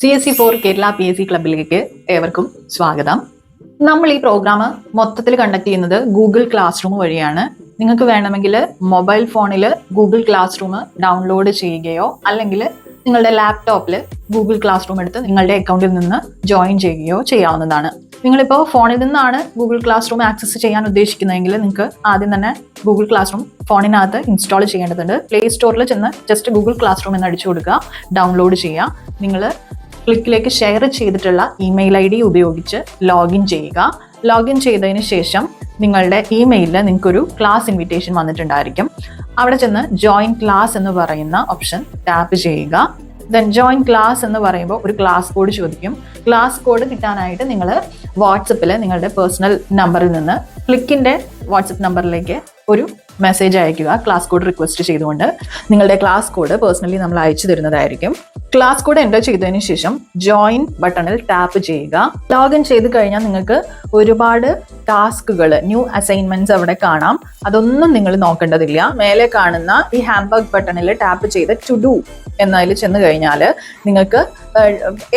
CSC4 Kerala PSC ക്ലബിലേക്ക് ഏവർക്കും സ്വാഗതം. നമ്മൾ ഈ പ്രോഗ്രാം മൊത്തത്തിൽ കണ്ടക്ട് ചെയ്യുന്നത് ഗൂഗിൾ ക്ലാസ് റൂം വഴിയാണ്. നിങ്ങൾക്ക് വേണമെങ്കിൽ മൊബൈൽ ഫോണിൽ ഗൂഗിൾ ക്ലാസ് റൂം ഡൗൺലോഡ് ചെയ്യുകയോ അല്ലെങ്കിൽ നിങ്ങളുടെ ലാപ്ടോപ്പിൽ ഗൂഗിൾ ക്ലാസ് റൂം എടുത്ത് നിങ്ങളുടെ അക്കൗണ്ടിൽ നിന്ന് ജോയിൻ ചെയ്യുകയോ ചെയ്യാവുന്നതാണ്. നിങ്ങളിപ്പോൾ ഫോണിൽ നിന്നാണ് ഗൂഗിൾ ക്ലാസ് റൂം ആക്സസ് ചെയ്യാൻ ഉദ്ദേശിക്കുന്നതെങ്കിൽ നിങ്ങൾക്ക് ആദ്യം തന്നെ ഗൂഗിൾ ക്ലാസ് റൂം ഫോണിനകത്ത് ഇൻസ്റ്റാൾ ചെയ്യേണ്ടതുണ്ട്. പ്ലേ സ്റ്റോറിൽ ചെന്ന് ജസ്റ്റ് ഗൂഗിൾ ക്ലാസ് റൂം എന്ന് അടിച്ചു കൊടുക്കുക, ഡൗൺലോഡ് ചെയ്യുക. നിങ്ങൾ ക്ലിക്കിലേക്ക് ഷെയർ ചെയ്തിട്ടുള്ള ഇമെയിൽ ID ഉപയോഗിച്ച് ലോഗിൻ ചെയ്യുക. ലോഗിൻ ചെയ്തതിന് ശേഷം നിങ്ങളുടെ ഇമെയിലിൽ നിങ്ങൾക്കൊരു ക്ലാസ് ഇൻവിറ്റേഷൻ വന്നിട്ടുണ്ടായിരിക്കും. അവിടെ ചെന്ന് ജോയിൻ ക്ലാസ് എന്ന് പറയുന്ന ഓപ്ഷൻ ടാപ്പ് ചെയ്യുക. ദെൻ ജോയിൻ ക്ലാസ് എന്ന് പറയുമ്പോൾ ഒരു ക്ലാസ് കോഡ് ചോദിക്കും. ക്ലാസ് കോഡ് കിട്ടാനായിട്ട് നിങ്ങൾ വാട്സപ്പിൽ നിങ്ങളുടെ പേഴ്സണൽ നമ്പറിൽ നിന്ന് ക്ലിക്കിൻ്റെ വാട്സപ്പ് നമ്പറിലേക്ക് ഒരു മെസ്സേജ് അയക്കുക. ക്ലാസ് കോഡ് റിക്വസ്റ്റ് ചെയ്തുകൊണ്ട് നിങ്ങളുടെ ക്ലാസ് കോഡ് പേഴ്സണലി നമ്മൾ അയച്ചു തരുന്നതായിരിക്കും. ക്ലാസ് കോഡ് എൻ്റർ ചെയ്തതിന് ശേഷം ജോയിൻ ബട്ടണിൽ ടാപ്പ് ചെയ്യുക. ലോഗിൻ ചെയ്ത് കഴിഞ്ഞാൽ നിങ്ങൾക്ക് ഒരുപാട് ടാസ്കുകൾ, ന്യൂ അസൈൻമെന്റ്സ് അവിടെ കാണാം. അതൊന്നും നിങ്ങൾ നോക്കേണ്ടതില്ല. മേലെ കാണുന്ന ഈ ഹാംബർഗ് ബട്ടണിൽ ടാപ്പ് ചെയ്ത് ടു ഡു എന്നതിൽ ചെന്ന് കഴിഞ്ഞാൽ നിങ്ങൾക്ക്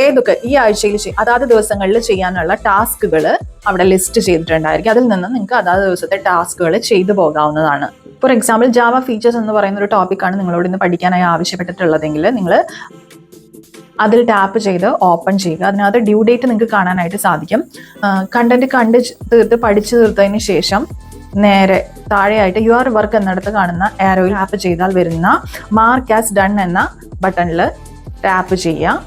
ഏതൊക്കെ ഈ ആഴ്ചയിൽ അതാത് ദിവസങ്ങളിൽ ചെയ്യാനുള്ള ടാസ്കുകൾ അവിടെ ലിസ്റ്റ് ചെയ്തിട്ടുണ്ടായിരിക്കും. അതിൽ നിന്ന് നിങ്ങൾക്ക് അതാത് ദിവസത്തെ ടാസ്കുകൾ ചെയ്തു പോകാവുന്നതാണ്. ഫോർ എക്സാമ്പിൾ ജാവ ഫീച്ചേഴ്സ് എന്ന് പറയുന്ന ഒരു ടോപ്പിക്കാണ് നിങ്ങളോട് ഇന്ന് പഠിക്കാനായി ആവശ്യപ്പെട്ടിട്ടുള്ളതെങ്കിൽ നിങ്ങൾ അതിൽ ടാപ്പ് ചെയ്ത് ഓപ്പൺ ചെയ്യുക. അതിനകത്ത് ഡ്യൂ ഡേറ്റ് നിങ്ങൾക്ക് കാണാനായിട്ട് സാധിക്കും. കണ്ടന്റ് പഠിച്ചു തീർത്തതിന് ശേഷം നേരെ താഴെയായിട്ട് യുവർ വർക്ക് എന്നിടത്ത് കാണുന്ന ആരോയിൽ ടാപ്പ് ചെയ്താൽ വരുന്ന മാർക്ക് ആസ് ഡൺ എന്ന ബട്ടണിൽ ടാപ്പ് ചെയ്യുക.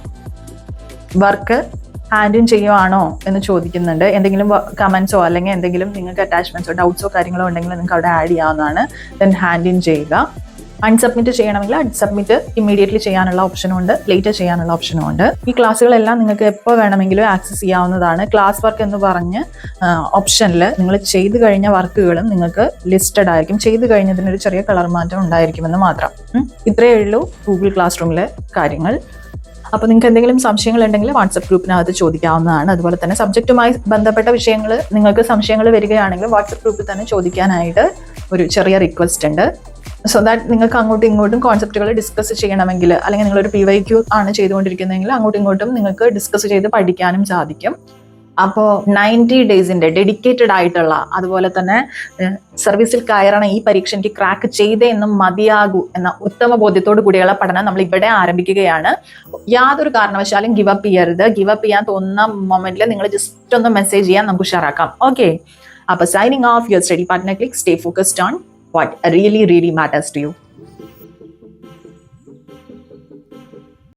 വർക്ക് ഹാൻഡ് ഇൻ ചെയ്യുവാണോ എന്ന് ചോദിക്കുന്നുണ്ട്. എന്തെങ്കിലും കമൻസോ അല്ലെങ്കിൽ എന്തെങ്കിലും നിങ്ങൾക്ക് അറ്റാച്ച്മെന്റ്സോ ഡൗട്ട്സോ കാര്യങ്ങളോ ഉണ്ടെങ്കിൽ നിങ്ങൾക്ക് അവിടെ ആഡ് ചെയ്യാവുന്നതാണ്. ദെൻ ഹാൻഡ് ഇൻ ചെയ്യുക. അൺസബ്മിറ്റ് ചെയ്യണമെങ്കിൽ അൺസബ്മിറ്റ് ഇമ്മീഡിയറ്റ്ലി ചെയ്യാനുള്ള ഓപ്ഷനും ഉണ്ട്, ലേറ്റർ ചെയ്യാനുള്ള ഓപ്ഷനും ഉണ്ട്. ഈ ക്ലാസ്സുകളെല്ലാം നിങ്ങൾക്ക് എപ്പോൾ വേണമെങ്കിലും ആക്സസ് ചെയ്യാവുന്നതാണ്. ക്ലാസ് വർക്ക് എന്ന് പറഞ്ഞ് ഓപ്ഷനിൽ നിങ്ങൾ ചെയ്തു കഴിഞ്ഞ വർക്കുകളും നിങ്ങൾക്ക് ലിസ്റ്റഡ് ആയിരിക്കും. ചെയ്തു കഴിഞ്ഞതിനൊരു ചെറിയ കളർ മാറ്റം ഉണ്ടായിരിക്കുമെന്ന് മാത്രം. ഇത്രയേ ഉള്ളൂ ഗൂഗിൾ ക്ലാസ് റൂമിലെ കാര്യങ്ങൾ. അപ്പോൾ നിങ്ങൾക്ക് എന്തെങ്കിലും സംശയങ്ങൾ ഉണ്ടെങ്കിൽ വാട്സപ്പ് ഗ്രൂപ്പിനകത്ത് ചോദിക്കാവുന്നതാണ്. അതുപോലെ തന്നെ സബ്ജക്റ്റുമായി ബന്ധപ്പെട്ട വിഷയങ്ങൾ നിങ്ങൾക്ക് സംശയങ്ങൾ വരികയാണെങ്കിൽ വാട്സപ്പ് ഗ്രൂപ്പിൽ തന്നെ ചോദിക്കാനായിട്ട് ഒരു ചെറിയ റിക്വസ്റ്റ് ഉണ്ട്. സോ ദാറ്റ് നിങ്ങൾക്ക് അങ്ങോട്ടും ഇങ്ങോട്ടും കോൺസെപ്റ്റുകൾ ഡിസ്കസ് ചെയ്യണമെങ്കിൽ, അല്ലെങ്കിൽ നിങ്ങളൊരു PYQ ആണ് ചെയ്തുകൊണ്ടിരിക്കുന്നതെങ്കിൽ അങ്ങോട്ടും ഇങ്ങോട്ടും നിങ്ങൾക്ക് ഡിസ്കസ് ചെയ്ത് പഠിക്കാനും സാധിക്കും. അപ്പോൾ 90 ഡേയ്സിൻ്റെ ഡെഡിക്കേറ്റഡ് ആയിട്ടുള്ള, അതുപോലെ തന്നെ സർവീസിൽ കയറണം, ഈ പരീക്ഷ എനിക്ക് ക്രാക്ക് ചെയ്തേ എന്നും മതിയാകൂ എന്ന ഉത്തമ ബോധ്യത്തോടു കൂടിയുള്ള പഠനം നമ്മൾ ഇവിടെ ആരംഭിക്കുകയാണ്. യാതൊരു കാരണവശാലും ഗിവ് അപ്പ് ചെയ്യരുത്. ഗിവ് അപ്പ് ചെയ്യാൻ തോന്നുന്ന മൊമെന്റിൽ നിങ്ങൾ ജസ്റ്റ് ഒന്ന് മെസ്സേജ് ചെയ്യാൻ നമുക്ക് ഉഷാറാക്കാം. ഓക്കെ, അപ്പോൾ signing off your study partner click. Stay focused on what really matters to you.